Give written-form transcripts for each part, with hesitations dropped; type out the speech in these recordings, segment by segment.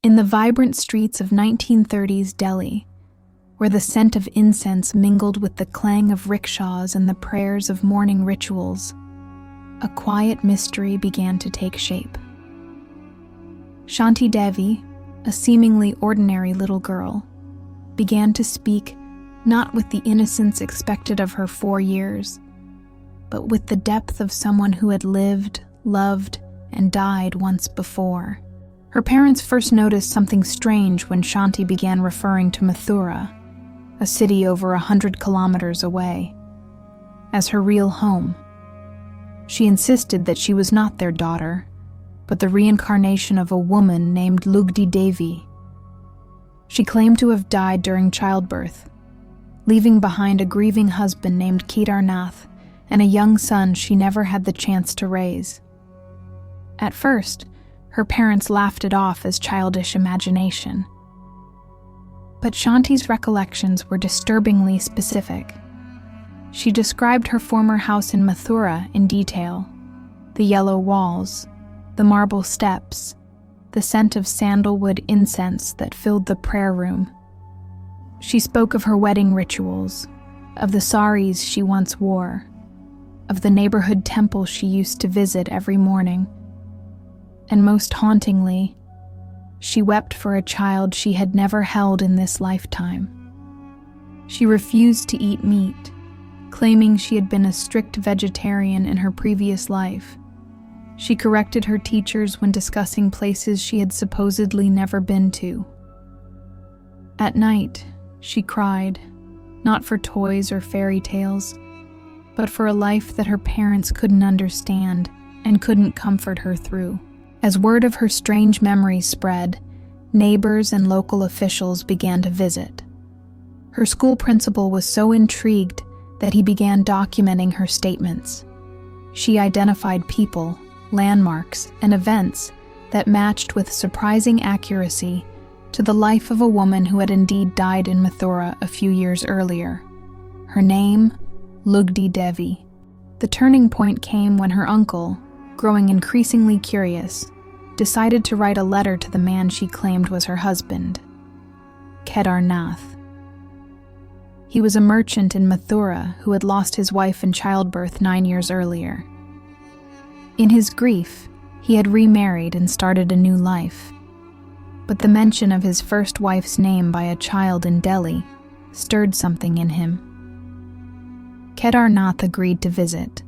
In the vibrant streets of 1930s Delhi, where the scent of incense mingled with the clang of rickshaws and the prayers of morning rituals, a quiet mystery began to take shape. Shanti Devi, a seemingly ordinary little girl, began to speak not with the innocence expected of her 4 years, but with the depth of someone who had lived, loved, and died once before. Her parents first noticed something strange when Shanti began referring to Mathura, a city over 100 kilometers away, as her real home. She insisted that she was not their daughter, but the reincarnation of a woman named Shanti Devi. She claimed to have died during childbirth, leaving behind a grieving husband named Kedarnath and a young son she never had the chance to raise. At first, her parents laughed it off as childish imagination. But Shanti's recollections were disturbingly specific. She described her former house in Mathura in detail: the yellow walls, the marble steps, the scent of sandalwood incense that filled the prayer room. She spoke of her wedding rituals, of the saris she once wore, of the neighborhood temple she used to visit every morning. And most hauntingly, she wept for a child she had never held in this lifetime. She refused to eat meat, claiming she had been a strict vegetarian in her previous life. She corrected her teachers when discussing places she had supposedly never been to. At night, she cried, not for toys or fairy tales, but for a life that her parents couldn't understand and couldn't comfort her through. As word of her strange memories spread, neighbors and local officials began to visit. Her school principal was so intrigued that he began documenting her statements. She identified people, landmarks, and events that matched with surprising accuracy to the life of a woman who had indeed died in Mathura a few years earlier. Her name, Shanti Devi. The turning point came when her uncle, growing increasingly curious, decided to write a letter to the man she claimed was her husband, Kedarnath. He was a merchant in Mathura who had lost his wife in childbirth 9 years earlier. In his grief, he had remarried and started a new life. But the mention of his first wife's name by a child in Delhi stirred something in him. Kedarnath agreed to visit,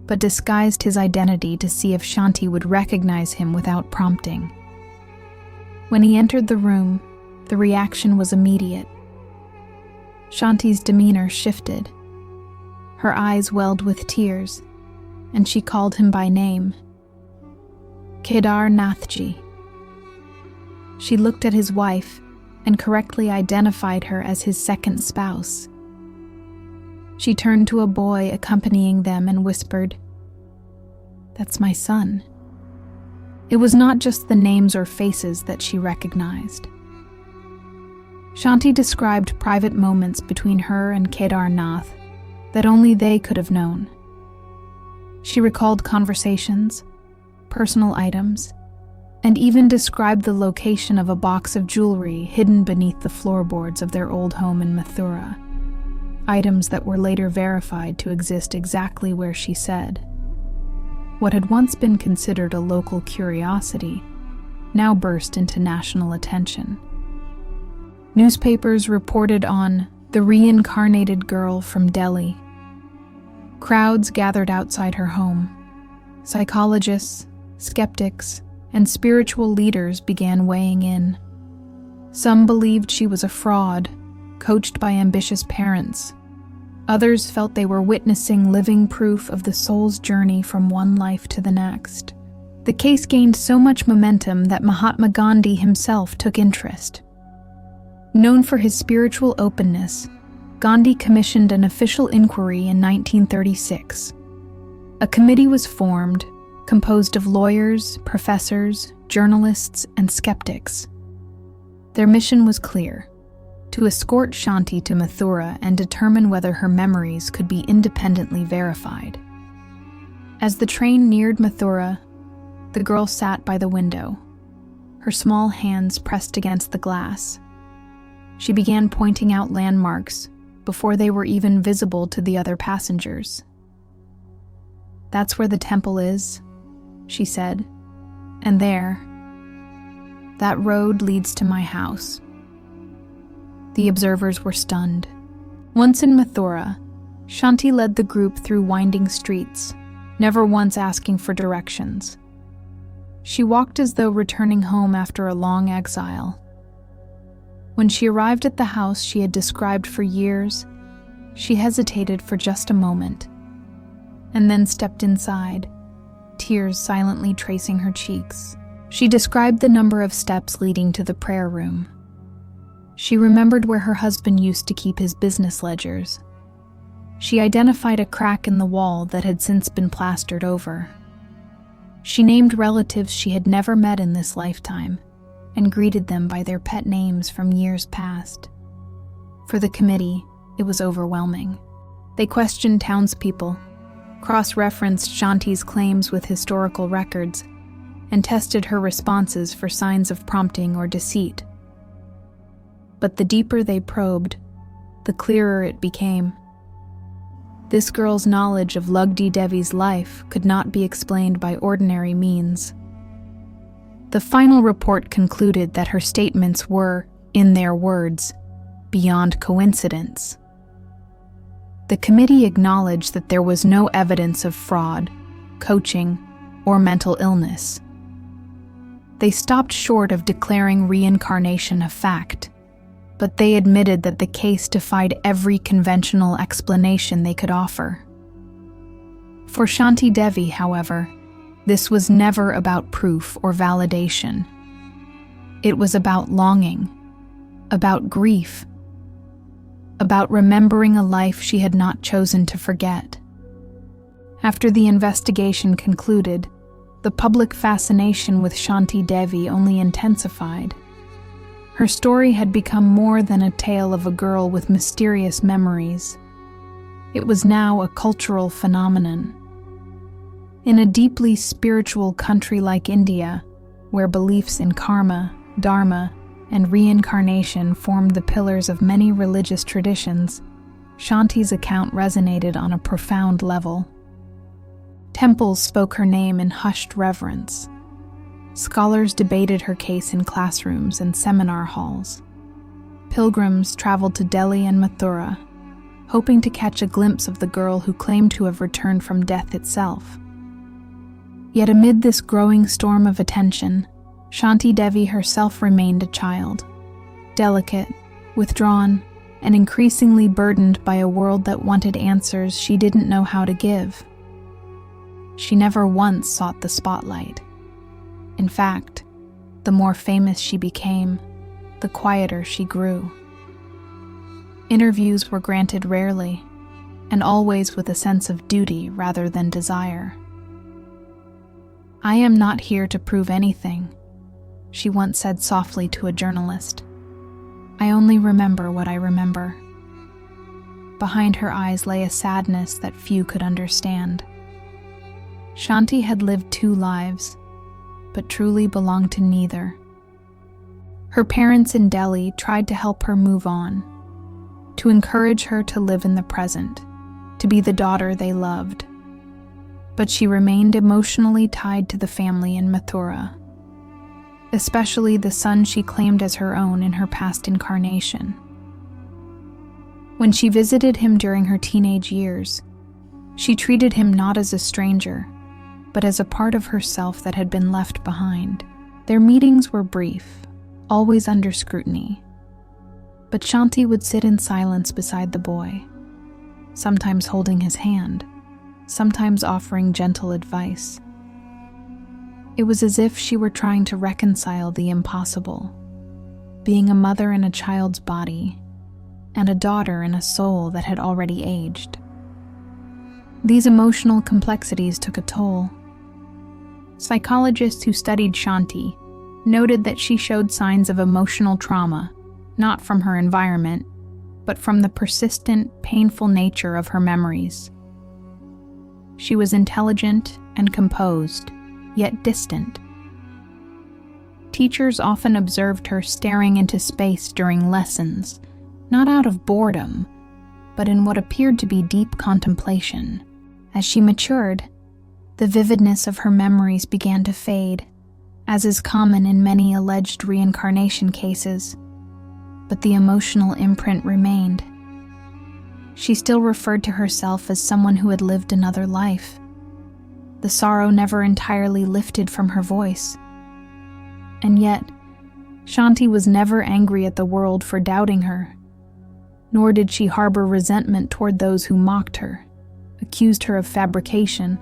but disguised his identity to see if Shanti would recognize him without prompting. When he entered the room, the reaction was immediate. Shanti's demeanor shifted. Her eyes welled with tears, and she called him by name. Kedarnathji. She looked at his wife and correctly identified her as his second spouse. She turned to a boy accompanying them and whispered, "That's my son." It was not just the names or faces that she recognized. Shanti described private moments between her and Kedarnath that only they could have known. She recalled conversations, personal items, and even described the location of a box of jewelry hidden beneath the floorboards of their old home in Mathura. Items that were later verified to exist exactly where she said. What had once been considered a local curiosity now burst into national attention. Newspapers reported on the reincarnated girl from Delhi. Crowds gathered outside her home. Psychologists, skeptics, and spiritual leaders began weighing in. Some believed she was a fraud, coached by ambitious parents. Others felt they were witnessing living proof of the soul's journey from one life to the next. The case gained so much momentum that Mahatma Gandhi himself took interest. Known for his spiritual openness, Gandhi commissioned an official inquiry in 1936. A committee was formed, composed of lawyers, professors, journalists, and skeptics. Their mission was clear: to escort Shanti to Mathura and determine whether her memories could be independently verified. As the train neared Mathura, the girl sat by the window. her small hands pressed against the glass. She began pointing out landmarks before they were even visible to the other passengers. "That's where the temple is," she said, "and there. That road leads to my house." The observers were stunned. Once in Mathura, Shanti led the group through winding streets, never once asking for directions. She walked as though returning home after a long exile. When she arrived at the house she had described for years, she hesitated for just a moment, and then stepped inside, tears silently tracing her cheeks. She described the number of steps leading to the prayer room. She remembered where her husband used to keep his business ledgers. She identified a crack in the wall that had since been plastered over. She named relatives she had never met in this lifetime and greeted them by their pet names from years past. For the committee, it was overwhelming. They questioned townspeople, cross-referenced Shanti's claims with historical records, and tested her responses for signs of prompting or deceit. But the deeper they probed, the clearer it became. This girl's knowledge of Lugdi Devi's life could not be explained by ordinary means. The final report concluded that her statements were, in their words, beyond coincidence. The committee acknowledged that there was no evidence of fraud, coaching, or mental illness. They stopped short of declaring reincarnation a fact, but they admitted that the case defied every conventional explanation they could offer. For Shanti Devi, however, this was never about proof or validation. It was about longing, about grief, about remembering a life she had not chosen to forget. After the investigation concluded, the public fascination with Shanti Devi only intensified. Her story had become more than a tale of a girl with mysterious memories. It was now a cultural phenomenon. In a deeply spiritual country like India, where beliefs in karma, dharma, and reincarnation formed the pillars of many religious traditions, Shanti's account resonated on a profound level. Temples spoke her name in hushed reverence. Scholars debated her case in classrooms and seminar halls. Pilgrims traveled to Delhi and Mathura, hoping to catch a glimpse of the girl who claimed to have returned from death itself. Yet amid this growing storm of attention, Shanti Devi herself remained a child, delicate, withdrawn, and increasingly burdened by a world that wanted answers she didn't know how to give. She never once sought the spotlight. In fact, the more famous she became, the quieter she grew. Interviews were granted rarely, and always with a sense of duty rather than desire. "I am not here to prove anything," she once said softly to a journalist. "I only remember what I remember." Behind her eyes lay a sadness that few could understand. Shanti had lived two lives, but truly belonged to neither. Her parents in Delhi tried to help her move on, to encourage her to live in the present, to be the daughter they loved. But she remained emotionally tied to the family in Mathura, especially the son she claimed as her own in her past incarnation. When she visited him during her teenage years, she treated him not as a stranger, but as a part of herself that had been left behind. Their meetings were brief, always under scrutiny. But Shanti would sit in silence beside the boy, sometimes holding his hand, sometimes offering gentle advice. It was as if she were trying to reconcile the impossible, being a mother in a child's body and a daughter in a soul that had already aged. These emotional complexities took a toll. Psychologists who studied Shanti noted that she showed signs of emotional trauma, not from her environment, but from the persistent, painful nature of her memories. She was intelligent and composed, yet distant. Teachers often observed her staring into space during lessons, not out of boredom, but in what appeared to be deep contemplation. As she matured, the vividness of her memories began to fade, as is common in many alleged reincarnation cases, but the emotional imprint remained. She still referred to herself as someone who had lived another life. The sorrow never entirely lifted from her voice. And yet, Shanti was never angry at the world for doubting her, nor did she harbor resentment toward those who mocked her, accused her of fabrication,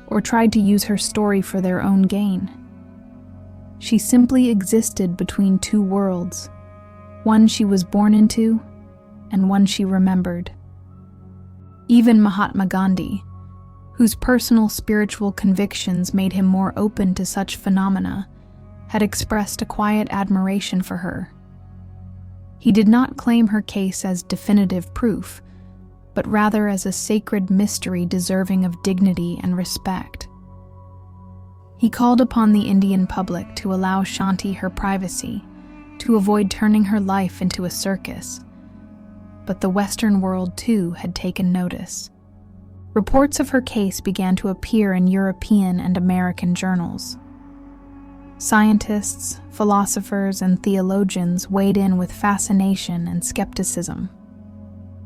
or tried to use her story for their own gain. She simply existed between two worlds, one she was born into and one she remembered. Even Mahatma Gandhi, whose personal spiritual convictions made him more open to such phenomena, had expressed a quiet admiration for her. He did not claim her case as definitive proof, but rather as a sacred mystery deserving of dignity and respect. He called upon the Indian public to allow Shanti her privacy, to avoid turning her life into a circus. But the Western world, too, had taken notice. Reports of her case began to appear in European and American journals. Scientists, philosophers, and theologians weighed in with fascination and skepticism.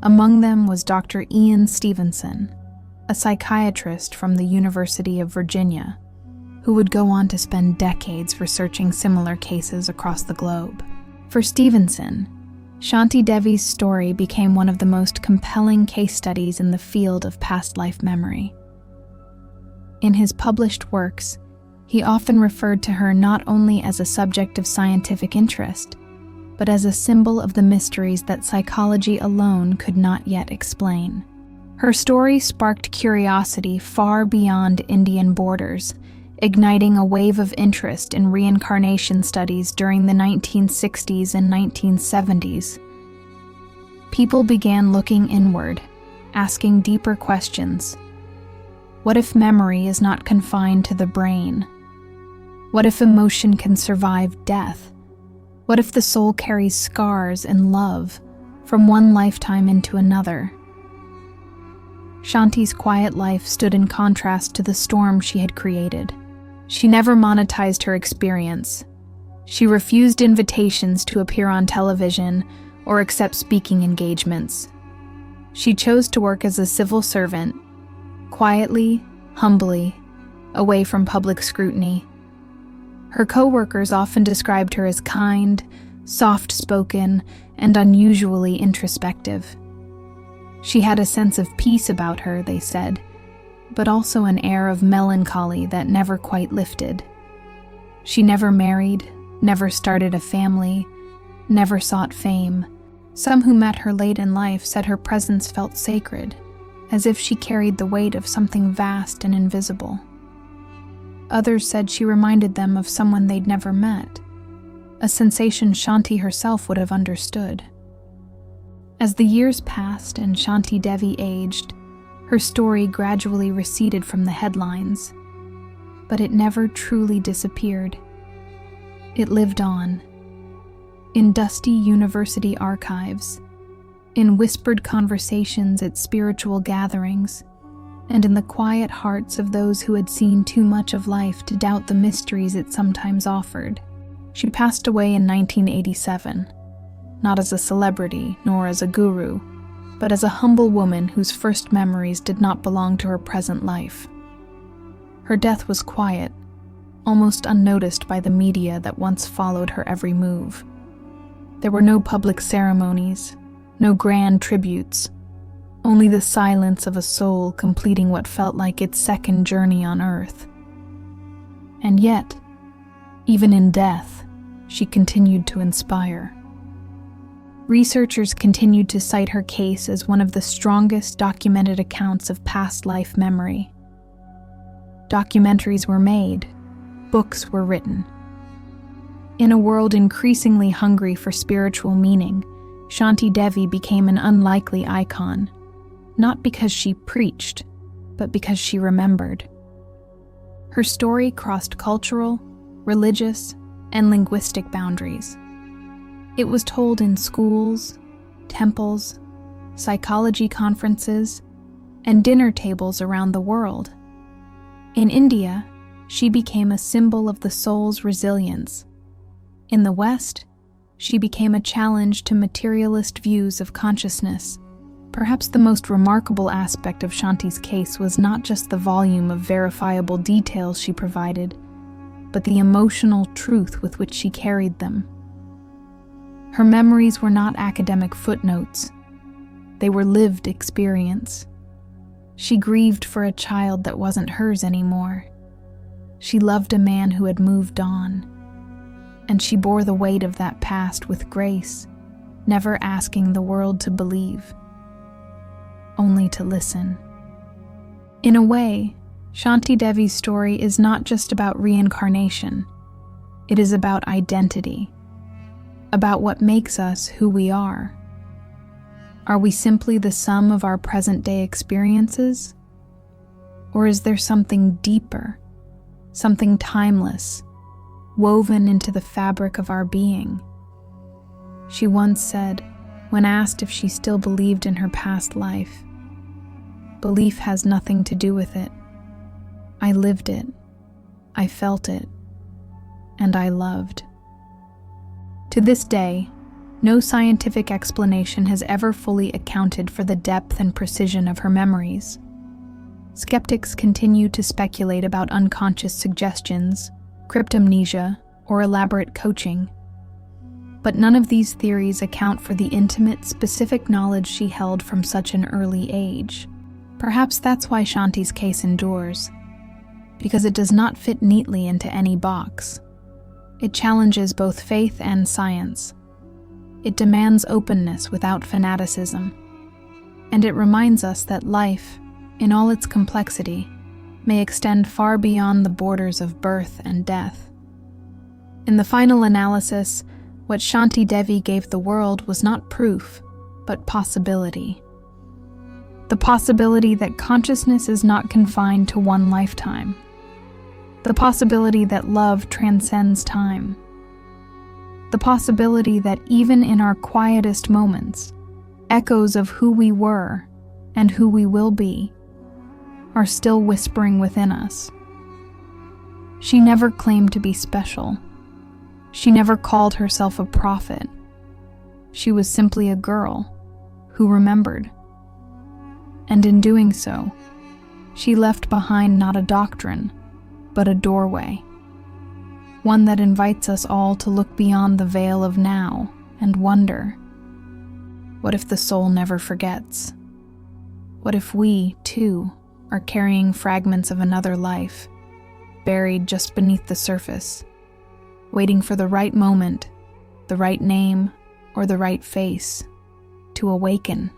Among them was Dr. Ian Stevenson, a psychiatrist from the University of Virginia, who would go on to spend decades researching similar cases across the globe. For Stevenson, Shanti Devi's story became one of the most compelling case studies in the field of past life memory. In his published works, he often referred to her not only as a subject of scientific interest, but as a symbol of the mysteries that psychology alone could not yet explain. Her story sparked curiosity far beyond Indian borders, igniting a wave of interest in reincarnation studies during the 1960s and 1970s. People began looking inward, asking deeper questions. What if memory is not confined to the brain? What if emotion can survive death? What if the soul carries scars and love from one lifetime into another? Shanti's quiet life stood in contrast to the storm she had created. She never monetized her experience. She refused invitations to appear on television or accept speaking engagements. She chose to work as a civil servant, quietly, humbly, away from public scrutiny. Her co-workers often described her as kind, soft-spoken, and unusually introspective. She had a sense of peace about her, they said, but also an air of melancholy that never quite lifted. She never married, never started a family, never sought fame. Some who met her late in life said her presence felt sacred, as if she carried the weight of something vast and invisible. Others said she reminded them of someone they'd never met, a sensation Shanti herself would have understood. As the years passed and Shanti Devi aged, her story gradually receded from the headlines, but it never truly disappeared. It lived on, in dusty university archives, in whispered conversations at spiritual gatherings, and in the quiet hearts of those who had seen too much of life to doubt the mysteries it sometimes offered. She passed away in 1987, not as a celebrity nor as a guru, but as a humble woman whose first memories did not belong to her present life. Her death was quiet, almost unnoticed by the media that once followed her every move. There were no public ceremonies, no grand tributes, only the silence of a soul completing what felt like its second journey on Earth. And yet, even in death, she continued to inspire. Researchers continued to cite her case as one of the strongest documented accounts of past life memory. Documentaries were made, books were written. In a world increasingly hungry for spiritual meaning, Shanti Devi became an unlikely icon, not because she preached, but because she remembered. Her story crossed cultural, religious, and linguistic boundaries. It was told in schools, temples, psychology conferences, and dinner tables around the world. In India, she became a symbol of the soul's resilience. In the West, she became a challenge to materialist views of consciousness. Perhaps the most remarkable aspect of Shanti's case was not just the volume of verifiable details she provided, but the emotional truth with which she carried them. Her memories were not academic footnotes. They were lived experience. She grieved for a child that wasn't hers anymore. She loved a man who had moved on. And she bore the weight of that past with grace, never asking the world to believe, only to listen. In a way, Shanti Devi's story is not just about reincarnation. It is about identity, about what makes us who we are. Are we simply the sum of our present-day experiences? Or is there something deeper, something timeless, woven into the fabric of our being? She once said, when asked if she still believed in her past life, "Belief has nothing to do with it. I lived it, I felt it, and I loved." To this day, no scientific explanation has ever fully accounted for the depth and precision of her memories. Skeptics continue to speculate about unconscious suggestions, cryptomnesia, or elaborate coaching. But none of these theories account for the intimate, specific knowledge she held from such an early age. Perhaps that's why Shanti's case endures, because it does not fit neatly into any box. It challenges both faith and science. It demands openness without fanaticism. And it reminds us that life, in all its complexity, may extend far beyond the borders of birth and death. In the final analysis, what Shanti Devi gave the world was not proof, but possibility. The possibility that consciousness is not confined to one lifetime. The possibility that love transcends time. The possibility that even in our quietest moments, echoes of who we were and who we will be are still whispering within us. She never claimed to be special. She never called herself a prophet. She was simply a girl who remembered. And in doing so, she left behind not a doctrine, but a doorway. One that invites us all to look beyond the veil of now and wonder, what if the soul never forgets? What if we, too, are carrying fragments of another life, buried just beneath the surface, waiting for the right moment, the right name, or the right face to awaken?